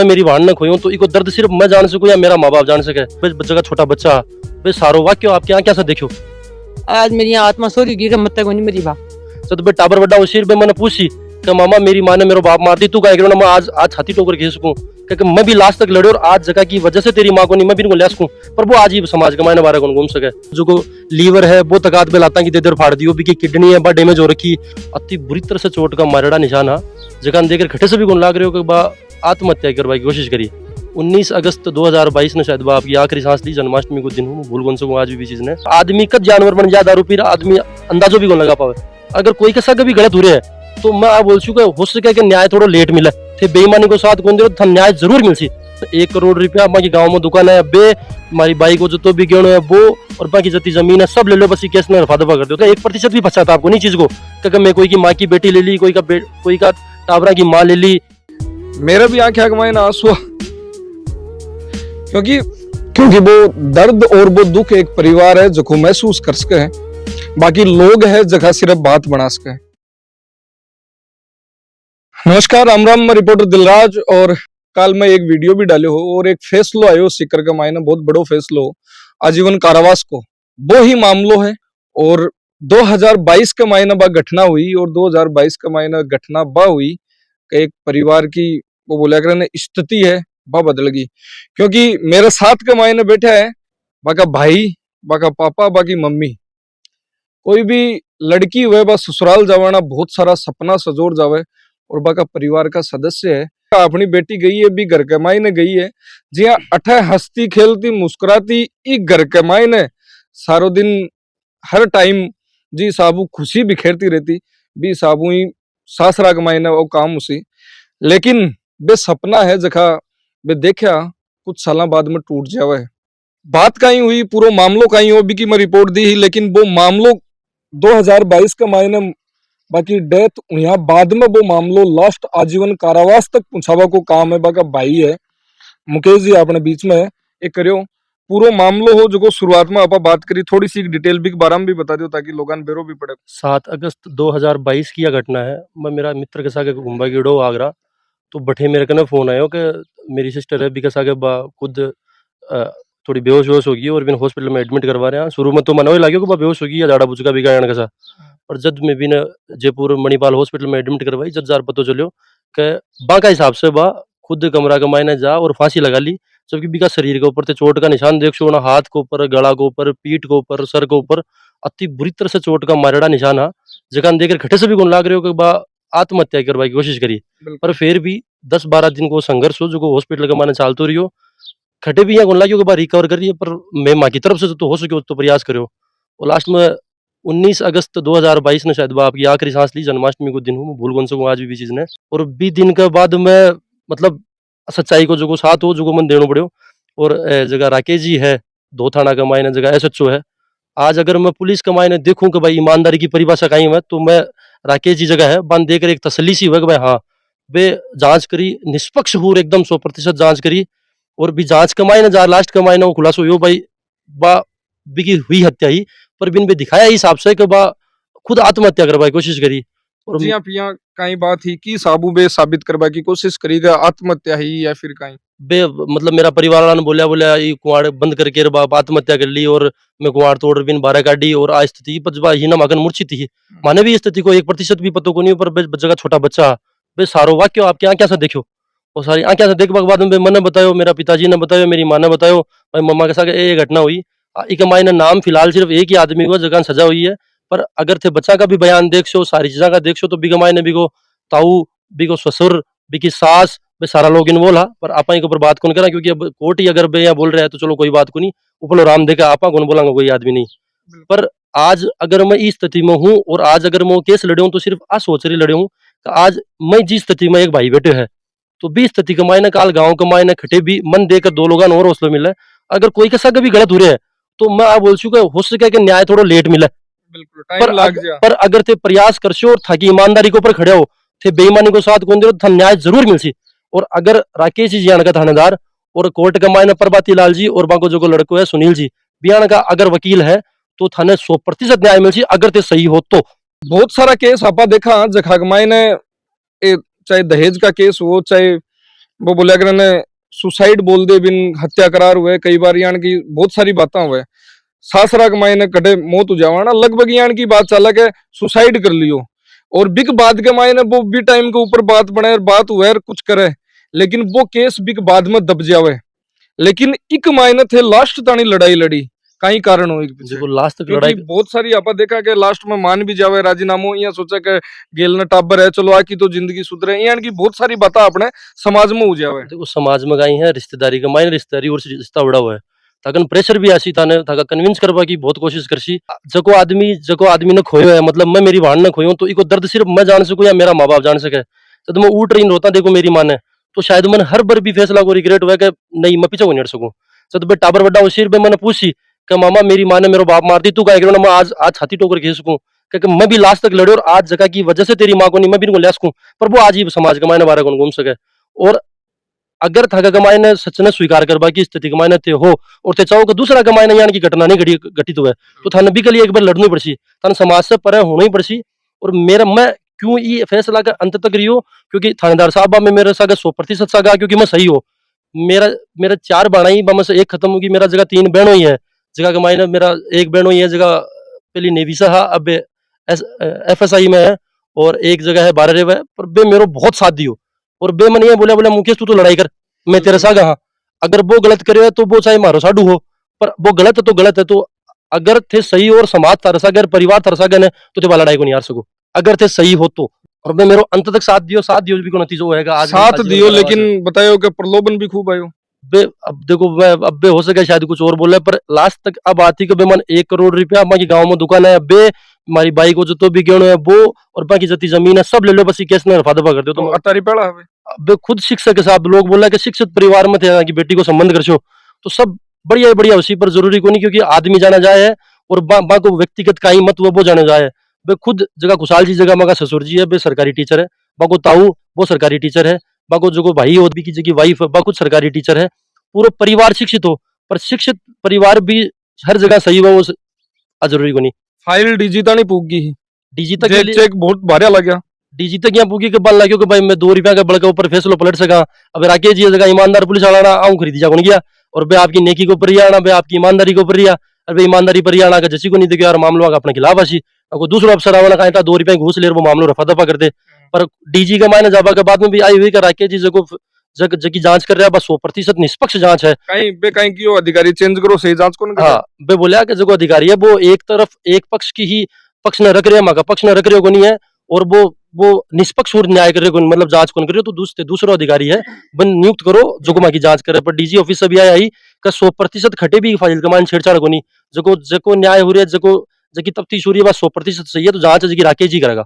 मैं मेरी वाहन न खोई तो इको दर्द सिर्फ मैं जान सकूं या मेरा माँ बाप जान सके। बच्चे का छोटा बच्चा भाई सारो वाक्य आपके यहाँ कैसा देखो आज मेरी यहाँ आत्मा सो रही मत तक नहीं मेरी बाप तो बे टाबर बड़ा उसीर पे मैंने पूछी कि मामा मेरी माँ ने मेरे बाप मार दी तू कह मैं आज आज छाती टोकर घे सकूं क्योंकि मैं भी लास्ट तक लड़े और आज जगह की वजह से तेरी माँ को नहीं मैं भी इनको ले सकूं पर वो आज ही समाज के मायने बारे को घूम सके। जो को लीवर है वो तकात पे लाता की दे फाड़ दियो भी की किडनी है बा डैमेज हो रखी अति बुरी तरह से चोट का मारेड़ा निशान है जगह देकर खटे से भी गुण लाग रहे हो कि बा आत्महत्या करवाई की कोशिश करी। 19 अगस्त 2022 ने शायद आपकी आखिरी सांस ली जन्माष्टमी को दिन हूँ भूल कौन सकूं आज भी चीज ने आदमी कब जानवर बन जाए दारू पी रहा आदमी अंदाजो भी कौन लगा पावे। अगर कोई का सगा भी गलत हो रहे है तो मैं आप बोल चुका हो सके कि न्याय थोड़ा लेट मिला थे बेईमानी को साथ कौन दे न्याय जरूर मिल सी। 1 करोड़ रुपया बाकी गाँव में दुकान है बे हमारी बाई को जो तो भी गेणो है वो और बाकी जितनी जमीन है सब ले लो बस केस में रफा दफा कर दो। 1% भी बचा था आपको नहीं चीज को क्योंकि मैं कोई की माँ की बेटी ले ली कोई का टाबरा की माँ ले ली। मेरा भी आंखें आगमाए ना आंसू क्योंकि वो दर्द और वो दुख एक परिवार है जो को महसूस कर सके हैं बाकी लोग है जगह सिर्फ बात बना सके। नमस्कार राम राम मैं रिपोर्टर दिलराज और कल मैं एक वीडियो भी डाले हो और एक फैसलो आयो सिकर का मायने बहुत बड़ो फैसलो आजीवन कारावास को वो ही मामलो है और 2022 का मायने बा घटना हुई और 2022 का मायने घटना बा हुई एक परिवार की वो बोला कर स्थिति है बा बदल गई क्योंकि मेरे साथ के मायने बैठा है बाका भाई बाका पापा बाकी मम्मी। कोई भी लड़की हुए बा ससुराल जावाना बहुत सारा सपना सजोर जावे और बाका परिवार का सदस्य है अपनी बेटी गई है भी घर के मायने गई है जी हाँ अठे हंसती खेलती मुस्कुराती एक घर के मायने सारो दिन हर टाइम जी साबू खुशी बिखेरती रहती भी साबू ही सासरा के मायने वो काम उसी लेकिन बे सपना है जखा बे देखा कुछ साल बाद में टूट जावे। बात कहीं हुई पूरा मामलो कहीं हो भी की मैं रिपोर्ट दी ही लेकिन वो मामलो 2022 का मायने बाकी डेथ यहाँ बाद में वो मामलो लास्ट आजीवन कारावास तक पहुंचावा को काम है बाका भाई है मुकेश जी आपने बीच में एक करियो पूरा मामलो हो जो शुरुआत में आप बात करी थोड़ी सी डिटेल भी बारे में भी बता दो ताकि लोगों बेरो भी पड़े। 7 अगस्त 2022 की यह घटना है। मैं मेरा मित्र के साथ घूमबा गिड़ो आगरा तो बठे मेरे कने फोन आयो कि मेरी सिस्टर है बिका सागे खुद थोड़ी बेहोश होश होगी और बिन हॉस्पिटल में एडमिट करवा रहे हैं। शुरू में तो मनोई लगे कि बेहोश होगी या झाड़ा बुचका भी गायन का और जब में भी न जयपुर मणिपाल हॉस्पिटल में एडमिट करवाई जब जार पता चलो कि बा का हिसाब से बा खुद कमरा का मायने जा और फांसी लगा ली जबकि बिका शरीर के ऊपर चोट का निशान देख सो ना हाथ के ऊपर गला के ऊपर पीठ के ऊपर सर के ऊपर अति बुरी तरह से चोट का मारेड़ा निशान है जगह देकर खटे से भी गुण लाग रहे हो कि बा आत्महत्या करवाई की कोशिश करी पर फिर भी 10-12 दिन को संघर्ष हो जो हॉस्पिटल का माने चालतो रही हो खटे भी यहाँ गुण लागियो कि रिकवर करिए पर मैं माँ की तरफ से तो हो सके तो प्रयास करो और लास्ट में 19 अगस्त 2022 ने शायद आपकी आखिरी सांस ली जन्माष्टमी को दिन हूँ भूल कौन सकूं आज भी चीज ने और 20 दिन के बाद में मतलब सच्चाई को जो साथ हो जो मन देना पड़ो और जगह राकेश जी है 2 थाना का मायने जगह SHO है। आज अगर मैं पुलिस के मायने देखूं कि भाई ईमानदारी की परिभाषा कहीं है तो मैं राकेश जी जगह है बंद देकर एक तसल्ली सी हुआ कि भाई हाँ वे जांच करी निष्पक्ष हो एकदम 100% जांच करी और भी जांच के मायने जा लास्ट के मायने वो खुलासो यो भाई बा बिकी हुई हत्या ही पर बिन बे दिखाया हिसाब से कि बा खुद आत्महत्या करवाई कोशिश करी और जी आप यहाँ कहीं बात ही की साबू बे साबित करवा की कोशिश करेगा आत्महत्या ही या फिर कहीं बे मतलब मेरा परिवार वाला ने बोलिया ये कुआड़ बंद करके बाप आत्महत्या कर ली और मैं कुआड़ तोड़ बिन बारह काटी और आज स्थिति पचबा ही ना मगन मूर्छित ही माने भी स्थिति को 1% भी पता को नहीं पर जगह छोटा बच्चा बे सारो वाक्य आपके यहाँ कैसा देखो और सारी आंखें से देखने के बाद में मैंने बतायो मेरा पिताजी ने बतायो मेरी माँ ने बतायो भाई मम्मा के साथ ये घटना हुई एक मायने नाम फिलहाल सिर्फ एक ही आदमी को जगह सजा हुई है पर अगर थे बच्चा का भी बयान देख सो सारी चीजा का देख सो तो बिगा मायने बिको ताऊ बिको ससुर बिकी सास बे सारा लोग इन्वॉल्व है पर आपा के ऊपर बात कौन करा क्योंकि अब कोर्ट ही अगर बे यहाँ बोल रहा है तो चलो कोई बात को नहीं ऊपर राम देगा आपा कौन बोलांगा कोई आदमी नहीं पर आज अगर मैं इस स्थिति में हूँ और आज अगर मैं केस लड़े हूँ तो सिर्फ आ सोच रही लड़े हूँ आज मैं जिस स्थिति में एक भाई बेटे है तो 20 स्थिति के मायने काल गांव के मायने खटे भी मन देकर 2 लोगों और हौसला मिले अगर कोई के साथ भी गलत हो रहे हैं तो मैं आप बोल चुका हो सके कि न्याय थोड़ा लेट मिले पर अगर थे प्रयास कर और था कि ईमानदारी के ऊपर खड़े हो थे बेईमानी को साथ कौन दे था न्याय जरूर मिलसी। और अगर राकेश जी का थानेदार और कोर्ट के मायने प्रभाती लाल जी और बाको जो लड़को है सुनील जी बियान का अगर वकील है तो थाने 100% न्याय मिलसी अगर ते सही हो तो। बहुत सारा केस आपा देखा जखा के मायने चाहे दहेज का केस हो चाहे वो बोलिया करे ने सुसाइड बोल दे बिन हत्या करार हुए कई बार यान की बहुत सारी बातें हुए सासरा के मायने कटे मौत हो जावा ना लगभग यान की बात चला के सुसाइड कर लियो और बिग बाद के मायने वो भी टाइम के ऊपर बात बने बात हुए और कुछ करे लेकिन वो केस बिग बाद में दब जावे लेकिन एक मायने थे लास्ट तानी लड़ाई लड़ी कई कारण हो देखो लास्ट तक क्योंकि लड़ाई बहुत सारी आपा देखा कि लास्ट में मान भी जावे राजीनामो या सोचा कि गेल ने टाबर है चलो आकी तो जिंदगी सुधरे यानी की बहुत सारी बातें अपने समाज में हो जावे देखो समाज में गई है रिश्तेदारी का मायने रिश्तेदारी और रिश्ता बड़ा हुआ है ताकन प्रेशर भी आसी थाने ताका कन्विंस करवा की बहुत कोशिश करसी जको आदमी ने खोयो है मतलब मैं मेरी बहन ने खोयो तो इको दर्द सिर्फ मैं जान सकूं या मेरा माँ बाप जान सके तो मैं उठ रही रोता देखो मेरी माँ ने तो शायद मैंने हर बार भी फैसला को रिग्रेट हुआ कि नहीं मैं पीछे को नहीं हट सकूं जब मैं टाबर बड़ा सिर पे मैंने पूछी कि मामा मेरी माँ ने मेरा बाप मार दी तू क्या करो ना मैं आज आज छाती ठोकर खींच सकूं क्योंकि मैं भी लास्ट तक लड़े और आज जगह की वजह से तेरी माँ को नहीं मैं भी इनको ले सकूं पर वो आज ही समाज के मायने बारे को घूम सके और अगर थका कमाई ने सच ने स्वीकार करवा की स्थिति कमाई ने थे हो और ते चाहो कि दूसरा कमाई ने यानी की घटना नहीं घटित हुए तो थाने भी कल एक बार लड़नी पड़सी थाने समाज से परे होना ही पड़सी और मेरा मैं क्यों ये फैसला का अंत तक रही हो क्योंकि थानेदार साहब में मेरे साथ 100% सागा क्योंकि मैं सही हो मेरा मेरा 4 बनाई में से एक खत्म होगी मेरा जगह 3 बहनों ही है जगह कमाई ने मेरा एक बहनों ही है जगह पहली नेवी से है अब FSI में है और एक जगह है 12 है पर बे मेरे बहुत साथ दियो और बे मन ये बोला बोला मुकेश तू तो लड़ाई कर मैं तेरे साथ हाँ अगर वो गलत करे तो वो चाहे मारो साडू हो पर वो गलत है तो गलत है तो अगर थे सही और समाज तरसा अगर परिवार तरसा गए तो ते लड़ाई को नहीं हार सको अगर थे सही हो तो और मैं मेरे अंत तक साथ दियो भी को नतीजो होएगा आज साथ दियो लेकिन बतायो कि प्रलोभन भी खूब आयो बे अब देखो मैं अब बे हो सके शायद कुछ और बोले पर लास्ट तक अब आती कि बे मन 1 करोड़ रुपया हमारी गांव में दुकान है बे हमारी बाई को जो तो भी गेणो है वो और बाकी जती जमीन है सब ले लो बस केस ने रफा दफा कर दो तो अतारी पड़ा है बे खुद शिक्षक के साथ लोग बोला कि शिक्षित परिवार में थे कि बेटी को संबंध कर तो सब बढ़िया उसी पर जरूरी को नहीं क्योंकि आदमी जाना जाए है और बा को व्यक्तिगत का ही मत वो जाने जाए बे खुद जगह खुशहाल जी जगह मगा ससुर जी है बे सरकारी टीचर है बा को ताऊ वो सरकारी टीचर है बा को जो भाई हो की जगह वाइफ है बा खुद सरकारी टीचर है पूरा परिवार शिक्षित हो पर शिक्षित परिवार भी हर जगह सही हो वो जरूरी को नहीं फाइल डीजी तक नहीं पूगी डीजी तक चेक बहुत भारी लग गया डीजी तक यहाँ पूगी के बल लगे कि भाई मैं 2 रुपया के बल के ऊपर फैसलो पलट सका अब राकेश जी जगह ईमानदार पुलिस वाला आऊं खरीदी जा गया और भाई आपकी नेकी को ऊपर आना भाई आपकी ईमानदारी को ऊपर अरे ईमानदारी पर आना जैसी को नहीं देखिए यार मामलों का अपने खिलाफ आशी कोई दूसरा अफसर आवाना कहा था 2 रुपया घूस ले वो मामलो रफा दफा कर दे पर डीजी के मायने जाबा के बाद में भी आई हुई का राकेश जी जगी जांच कर रहा है बस 100% निष्पक्ष जांच है कहीं की अधिकारी चेंज करो सही जांच को हाँ बे बोलिया कि जो अधिकारी है वो एक तरफ एक पक्ष की ही पक्ष न रख रहे माँ का पक्ष न रख रहे को नहीं है और वो निष्पक्ष और न्याय करे मतलब जांच कौन करे तो दूसरा अधिकारी है बन नियुक्त करो जो को की जांच करे पर डीजी ऑफिस से भी आई का 100% खटे भी फाइल कमान छेड़छाड़ को नहीं जो न्याय हो रही है जकी तफ्तीश हो रही है बस 100% सही है तो जांच जगी राकेश जी करेगा